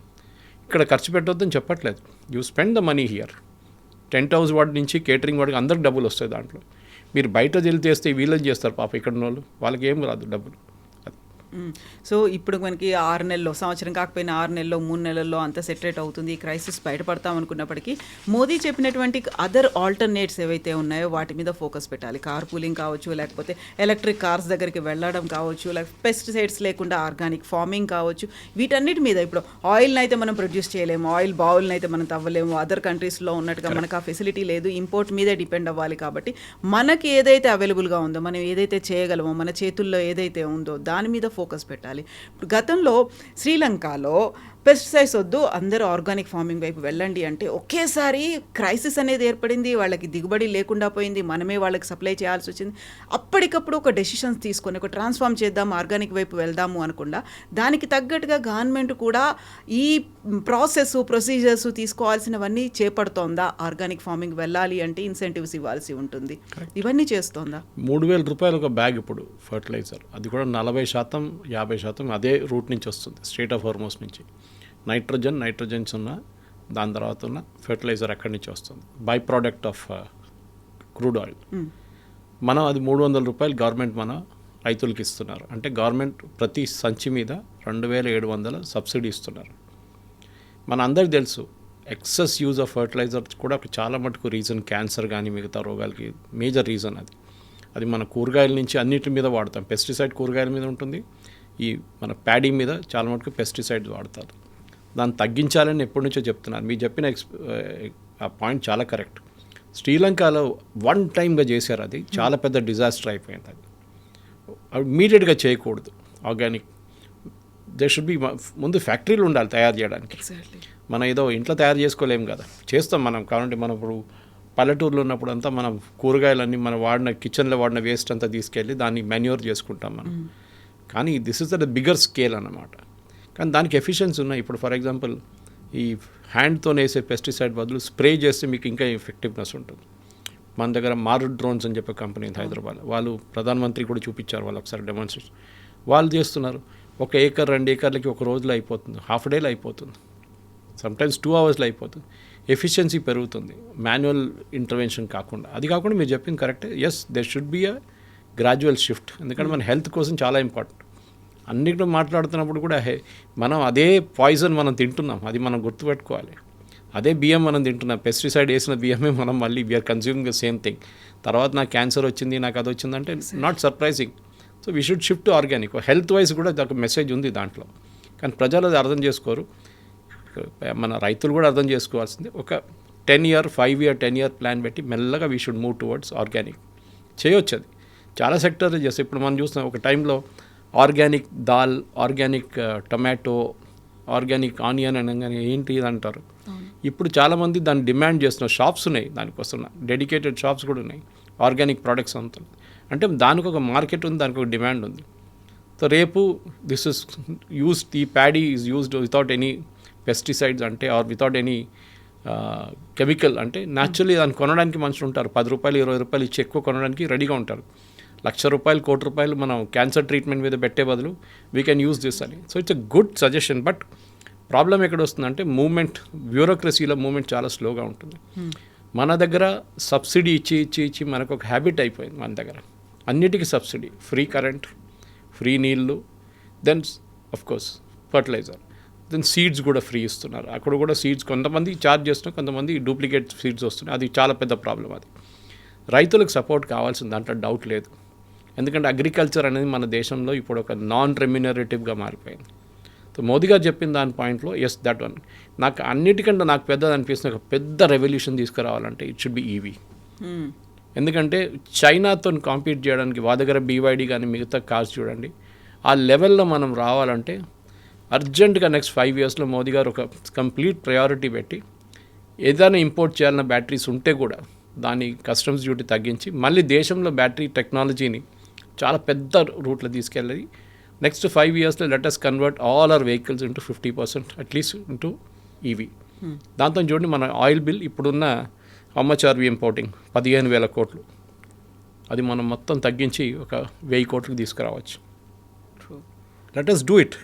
ఇక్కడ ఖర్చు పెట్టొద్దని చెప్పట్లేదు, you spend the money here. Tent house వాడి నుంచి కేటరింగ్ వాడికి అందరికి డబ్బులు వస్తాయి దాంట్లో. మీరు బయట వెళ్ళి చేస్తే వీళ్ళని చేస్తారు పాప, ఇక్కడ ఉన్న వాళ్ళు వాళ్ళకి ఏం రాదు డబ్బులు. సో ఇప్పుడు మనకి 6 నెలల్లో, సంవత్సరం కాకపోయినా 6 నెలల్లో 3 నెలల్లో అంతా సెటరేట్ అవుతుంది, ఈ క్రైసిస్ బయటపడతాం అనుకున్నప్పటికీ మోదీ చెప్పినటువంటి అదర్ ఆల్టర్నేట్స్ ఏవైతే ఉన్నాయో వాటి మీద ఫోకస్ పెట్టాలి. కార్ పూలింగ్ కావచ్చు, లేకపోతే ఎలక్ట్రిక్ కార్స్ దగ్గరికి వెళ్ళడం కావచ్చు, లేకపోతే పెస్టిసైడ్స్ లేకుండా ఆర్గానిక్ ఫార్మింగ్ కావచ్చు, వీటన్నిటి మీద. ఇప్పుడు ఆయిల్ని అయితే మనం ప్రొడ్యూస్ చేయలేము, ఆయిల్ బావుల్ని అయితే మనం తవ్వలేము, అదర్ కంట్రీస్లో ఉన్నట్టుగా మనకు ఆ ఫెసిలిటీ లేదు, ఇంపోర్ట్ మీదే డిపెండ్ అవ్వాలి. కాబట్టి మనకి ఏదైతే అవైలబుల్గా ఉందో, మనం ఏదైతే చేయగలమో, మన చేతుల్లో ఏదైతే ఉందో దాని మీద ఫోకస్ పెట్టాలి. ఇప్పుడు గతంలో శ్రీలంకలో పెస్టిసైడ్స్ వద్దు, అందరూ ఆర్గానిక్ ఫార్మింగ్ వైపు వెళ్ళండి అంటే ఒకేసారి క్రైసిస్ అనేది ఏర్పడింది, వాళ్ళకి దిగుబడి లేకుండా పోయింది, మనమే వాళ్ళకి సప్లై చేయాల్సి వచ్చింది. అప్పటికప్పుడు ఒక డెసిషన్స్ తీసుకొని ఒక ట్రాన్స్ఫార్మ్ చేద్దాం, ఆర్గానిక్ వైపు వెళ్దాము అనకుండా దానికి తగ్గట్టుగా గవర్నమెంట్ కూడా ఈ ప్రొసీజర్స్ తీసుకోవాల్సినవన్నీ చేపడుతోందా? ఆర్గానిక్ ఫార్మింగ్ వెళ్ళాలి అంటే ఇన్సెంటివ్స్ ఇవ్వాల్సి ఉంటుంది, ఇవన్నీ చేస్తోందా? 3,000 రూపాయలు ఒక బ్యాగ్ ఇప్పుడు ఫర్టిలైజర్, అది కూడా 40% 50% అదే రూట్ నుంచి వస్తుంది, స్ట్రేట్ ఆఫ్ హార్మోస్ నుంచి. నైట్రోజన్స్ ఉన్న దాని తర్వాత ఉన్న ఫెర్టిలైజర్ అక్కడి నుంచి వస్తుంది, by product of crude oil. మనం అది 300 రూపాయలు గవర్నమెంట్ మన రైతులకి ఇస్తున్నారు. అంటే గవర్నమెంట్ ప్రతి సంచి మీద 2,700 సబ్సిడీ ఇస్తున్నారు. మన అందరికి తెలుసు ఎక్సెస్ యూజ్ ఆఫ్ ఫర్టిలైజర్స్ కూడా చాలా మటుకు రీజన్ క్యాన్సర్ కానీ మిగతా రోగాలకి మేజర్ రీజన్ అది మన కూరగాయల నుంచి అన్నిటి మీద వాడతాం. పెస్టిసైడ్ కూరగాయల మీద ఉంటుంది, ఈ మన ప్యాడీ మీద చాలా మటుకు పెస్టిసైడ్స్ వాడతారు. దాన్ని తగ్గించాలని ఎప్పటి నుంచో చెప్తున్నారు. మీరు చెప్పిన ఆ పాయింట్ చాలా కరెక్ట్. శ్రీలంకలో వన్ టైమ్గా చేశారు, అది చాలా పెద్ద డిజాస్టర్ అయిపోయింది. అది ఇమీడియట్గా చేయకూడదు. ఆర్గానిక్ దే షుడ్ బి, ముందు ఫ్యాక్టరీలు ఉండాలి తయారు చేయడానికి. మనం ఏదో ఇంట్లో తయారు చేసుకోలేము కదా, చేస్తాం మనం. కాబట్టి మనం ఇప్పుడు పల్లెటూరులో ఉన్నప్పుడు అంతా మనం కూరగాయలన్నీ మనం కిచెన్లో వాడిన వేస్ట్ అంతా తీసుకెళ్ళి దాన్ని మెన్యూర్ చేసుకుంటాం మనం. కానీ this is the bigger scale అన్నమాట. కానీ దానికి ఎఫిషియన్సీ ఉన్నాయి. ఇప్పుడు ఫర్ ఎగ్జాంపుల్ ఈ హ్యాండ్తో వేసే పెస్టిసైడ్ బదులు స్ప్రే చేస్తే మీకు ఇంకా ఎఫెక్టివ్నెస్ ఉంటుంది. మన దగ్గర మారుడ్ డ్రోన్స్ అని చెప్పే కంపెనీ హైదరాబాద్, వాళ్ళు ప్రధానమంత్రి కూడా చూపించారు, వాళ్ళు ఒకసారి డెమాన్స్ట్రేషన్ వాళ్ళు చేస్తున్నారు. 1 ఏకర్ 2 ఏకర్లకి ఒక రోజులో అయిపోతుంది, హాఫ్ డేలో అయిపోతుంది, సమ్టైమ్స్ 2 అవర్స్లో అయిపోతుంది. ఎఫిషియన్సీ పెరుగుతుంది మాన్యువల్ ఇంటర్వెన్షన్ కాకుండా. అది కాకుండా మీరు చెప్పింది కరెక్టే. Yes, there should be a gradual shift. ఎందుకంటే మన హెల్త్ కోసం చాలా ఇంపార్టెంట్. అన్నిటిలో మాట్లాడుతున్నప్పుడు కూడా మనం అదే పాయిజన్ మనం తింటున్నాం, అది మనం గుర్తుపెట్టుకోవాలి. అదే బియ్యం మనం తింటున్నాం, పెస్టిసైడ్ వేసిన బియ్యమే మనం మళ్ళీ we're consuming the same thing. తర్వాత నాకు క్యాన్సర్ వచ్చింది, నాకు అది వచ్చిందంటే not surprising. So we should shift to organic. Health wise కూడా ఒక మెసేజ్ ఉంది దాంట్లో, కానీ ప్రజలు అది అర్థం చేసుకోరు. మన రైతులు కూడా అర్థం చేసుకోవాల్సింది. ఒక 5-year ప్లాన్ పెట్టి మెల్లగా we should move towards organic చేయొచ్చు. అది చాలా సెక్టర్లు చేస్తాయి. ఇప్పుడు మనం చూస్తున్నాం, ఒక టైంలో organic dal, organic tomato, organic onion అనగానే ఏంటి ఇది అంటారు. ఇప్పుడు చాలామంది దాన్ని డిమాండ్ చేస్తున్నారు. షాప్స్ ఉన్నాయి దానికోసం, డెడికేటెడ్ షాప్స్ కూడా ఉన్నాయి ఆర్గానిక్ ప్రోడక్ట్స్ అంతా. అంటే దానికి ఒక మార్కెట్ ఉంది, దానికి ఒక డిమాండ్ ఉంది. సో రేపు దిస్ ఇస్ యూస్డ్, ఈ paddy is used without any pesticides అంటే ఆర్ వితౌట్ ఎనీ కెమికల్. అంటే న్యాచురల్లీ దాన్ని కొనడానికి మనుషులు ఉంటారు, 10 రూపాయలు 20 రూపాయలు ఇచ్చి ఎక్కువ కొనడానికి రెడీగా ఉంటారు. 1,00,000 రూపాయలు 1,00,000 రూపాయలు మనం క్యాన్సర్ ట్రీట్మెంట్ మీద పెట్టే బదులు వీ కెన్ యూస్ దిస్ అని. So it's a good suggestion. But problem ఎక్కడ వస్తుందంటే మూమెంట్, బ్యూరోక్రసీలో మూమెంట్ చాలా స్లోగా ఉంటుంది. మన దగ్గర సబ్సిడీ ఇచ్చి మనకు ఒక హ్యాబిట్ అయిపోయింది. మన దగ్గర అన్నిటికీ సబ్సిడీ, ఫ్రీ కరెంట్, ఫ్రీ నీళ్ళు, then of course fertiliser, then seeds కూడా ఫ్రీ ఇస్తున్నారు. అక్కడ కూడా సీడ్స్ కొంతమంది ఛార్జ్ చేస్తున్నారు, కొంతమంది డూప్లికేట్ సీడ్స్ వస్తున్నాయి. అది చాలా పెద్ద ప్రాబ్లం. అది రైతులకు సపోర్ట్ కావాల్సింది, దాంట్లో డౌట్ లేదు. ఎందుకంటే అగ్రికల్చర్ అనేది మన దేశంలో ఇప్పుడు ఒక నాన్ రెమ్యునరేటివ్గా మారిపోయింది. సో మోదీ గారు చెప్పిన దాని పాయింట్లో ఎస్ దట్ వన్. నాకు అన్నిటికంటే నాకు పెద్దది అనిపిస్తుంది, ఒక పెద్ద రెవల్యూషన్ తీసుకురావాలంటే ఇట్ షుడ్ బి ఈవీ. ఎందుకంటే చైనాతో కాంపీట్ చేయడానికి మా దగ్గర BYD కానీ మిగతా కార్స్ చూడండి, ఆ లెవెల్లో మనం రావాలంటే అర్జెంటుగా నెక్స్ట్ 5 yearsలో మోదీ గారు ఒక కంప్లీట్ ప్రయారిటీ పెట్టి ఏదైనా ఇంపోర్ట్ చేయాలన్న బ్యాటరీస్ ఉంటే కూడా దాని కస్టమ్స్ డ్యూటీ తగ్గించి మళ్ళీ దేశంలో బ్యాటరీ టెక్నాలజీని చాలా పెద్ద రూట్లో తీసుకెళ్ళి నెక్స్ట్ 5 yearsలో let us convert all our vehicles into 50% atleast into EV. దాంతో చూడండి మన ఆయిల్ బిల్ ఇప్పుడున్న how much are we importing, 15,000 కోట్లు. అది మనం మొత్తం తగ్గించి ఒక 1,000 కోట్లకు తీసుకురావచ్చు. Let us do it.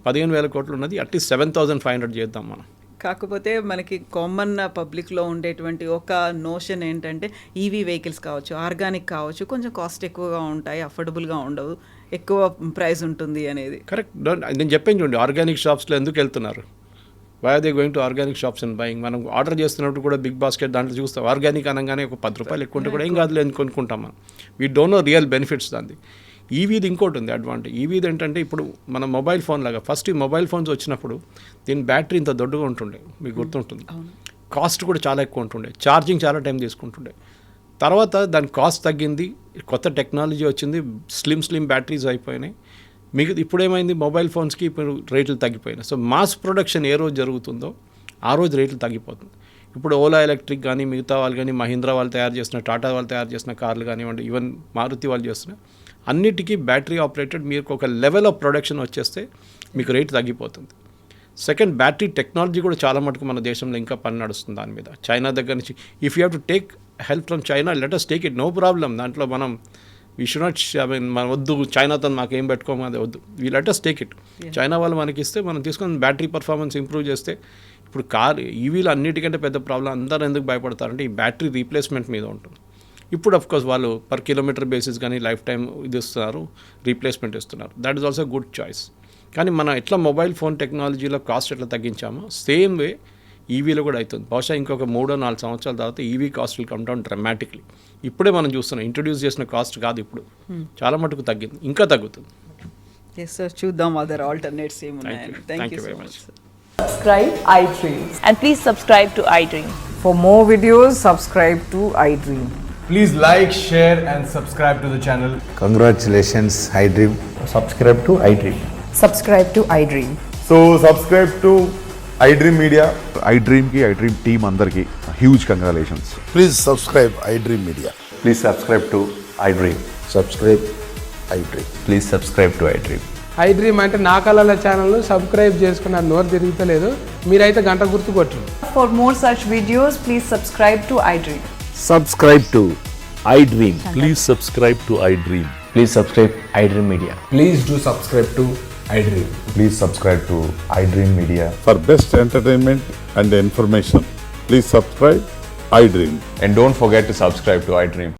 15,000 కోట్లు ఉన్నది అట్లీస్ట్ 7,500 చేద్దాం మనం. కాకపోతే మనకి కామన్ పబ్లిక్లో ఉండేటువంటి ఒక నోషన్ ఏంటంటే ఈవీ వెహికల్స్ కావచ్చు, ఆర్గానిక్ కావచ్చు, కొంచెం కాస్ట్ ఎక్కువగా ఉంటాయి, అఫోర్డబుల్గా ఉండవు, ఎక్కువ ప్రైస్ ఉంటుంది అనేది. కరెక్ట్. నేను చెప్పాను చూడండి, ఆర్గానిక్ షాప్స్లో ఎందుకు వెళ్తున్నారు, why are they going to organic shops and buying. మనం ఆర్డర్ చేస్తున్నప్పుడు కూడా బిగ్ బాస్కెట్ దాంట్లో చూస్తాం ఆర్గానిక్ అనగానే ఒక 10 రూపాయలు ఎక్కువ ఉంటే కూడా ఏం కాదులే అని కొనుక్కుంటాం మనం. We don't know real benefits దాన్ని. ఈవీది ఇంకోటి ఉంది అడ్వాంటేజ్. ఈవీది ఏంటంటే ఇప్పుడు మన మొబైల్ ఫోన్ లాగా ఫస్ట్ ఈ మొబైల్ ఫోన్స్ వచ్చినప్పుడు దీని బ్యాటరీ ఇంత దొడ్డుగా ఉంటుండే, మీకు గుర్తుంటుంది. కాస్ట్ కూడా చాలా ఎక్కువ ఉంటుండే, ఛార్జింగ్ చాలా టైం తీసుకుంటుండే. తర్వాత దాని కాస్ట్ తగ్గింది, కొత్త టెక్నాలజీ వచ్చింది, స్లిమ్ బ్యాటరీస్ అయిపోయినాయి. మీకు ఇప్పుడు ఏమైంది, మొబైల్ ఫోన్స్కి ఇప్పుడు రేట్లు తగ్గిపోయినాయి. సో మాస్ ప్రొడక్షన్ ఏ రోజు జరుగుతుందో ఆ రోజు రేట్లు తగ్గిపోతుంది. ఇప్పుడు ఓలా ఎలక్ట్రిక్ కానీ మిగతా వాళ్ళు కానీ మహీంద్రా వాళ్ళు తయారు చేసిన, టాటా వాళ్ళు తయారు చేసిన కార్లు కానివ్వండి, ఈవెన్ మారుతి వాళ్ళు చేస్తున్న అన్నిటికీ బ్యాటరీ ఆపరేటెడ్ మీకు ఒక లెవెల్ ఆఫ్ ప్రొడక్షన్ వచ్చేస్తే మీకు రేట్ తగ్గిపోతుంది. సెకండ్, బ్యాటరీ టెక్నాలజీ కూడా చాలా మటుకు మన దేశంలో ఇంకా పని నడుస్తుంది దాని మీద. చైనా దగ్గర నుంచి if you have to take help from China, let us take it, no problem. దాంట్లో మనం we should not, I mean మన వద్దు చైనాతో మాకేం పెట్టుకోమది వద్దు, we let us take it. China వాళ్ళు మనకి ఇస్తే మనం తీసుకొని బ్యాటరీ పర్ఫార్మెన్స్ ఇంప్రూవ్ చేస్తే, ఇప్పుడు ఈవీలు అన్నిటికంటే పెద్ద ప్రాబ్లం అందరూ ఎందుకు భయపడతారంటే ఈ బ్యాటరీ రీప్లేస్మెంట్ మీద ఉంటుంది. ఇప్పుడు అఫ్కోర్స్ వాళ్ళు పర్ కిలోమీటర్ బేసిస్ కానీ లైఫ్ టైం ఇది ఇస్తున్నారు, రీప్లేస్మెంట్ ఇస్తున్నారు. That is also good choice. కానీ మనం ఎట్లా మొబైల్ ఫోన్ టెక్నాలజీలో కాస్ట్ ఎట్లా తగ్గించామో సేమ్ వే ఈవీలో కూడా అవుతుంది. బహుశా ఇంకొక 3-4 సంవత్సరాల తర్వాత EV cost will come down డ్రమాటిక్లీ. ఇప్పుడే మనం చూస్తున్నాం, ఇంట్రొడ్యూస్ చేసిన కాస్ట్ కాదు, ఇప్పుడు చాలా మటుకు తగ్గింది, ఇంకా తగ్గుతుంది. ఎస్ సార్, చూద్దాం అదర్ ఆల్టర్నేట్స్ ఏమున్నాయని. Thank you very so much. Much. Subscribe iDream. And please subscribe to iDream. For more videos, subscribe to iDream. Please like, share and subscribe to the channel. Congratulations, iDream. Subscribe to iDream. Subscribe to iDream. So subscribe to iDream Media. iDream ki iDream team అందరికి huge congratulations. Please subscribe iDream Media. Please subscribe to iDream. Subscribe iDream. Please subscribe to iDream. iDream అంటే నా కళల ఛానల్ను subscribe చేసుకున్న నోరు తిరుగుతలేదు, మీరైతే గంట గుర్తు కొట్టండి. For more such videos, please subscribe to iDream. Subscribe to iDream. Please subscribe to iDream. Please subscribe iDream Media. Please do subscribe to iDream. Please subscribe to iDream Media. For best entertainment and information, please subscribe iDream. And don't forget to subscribe to iDream.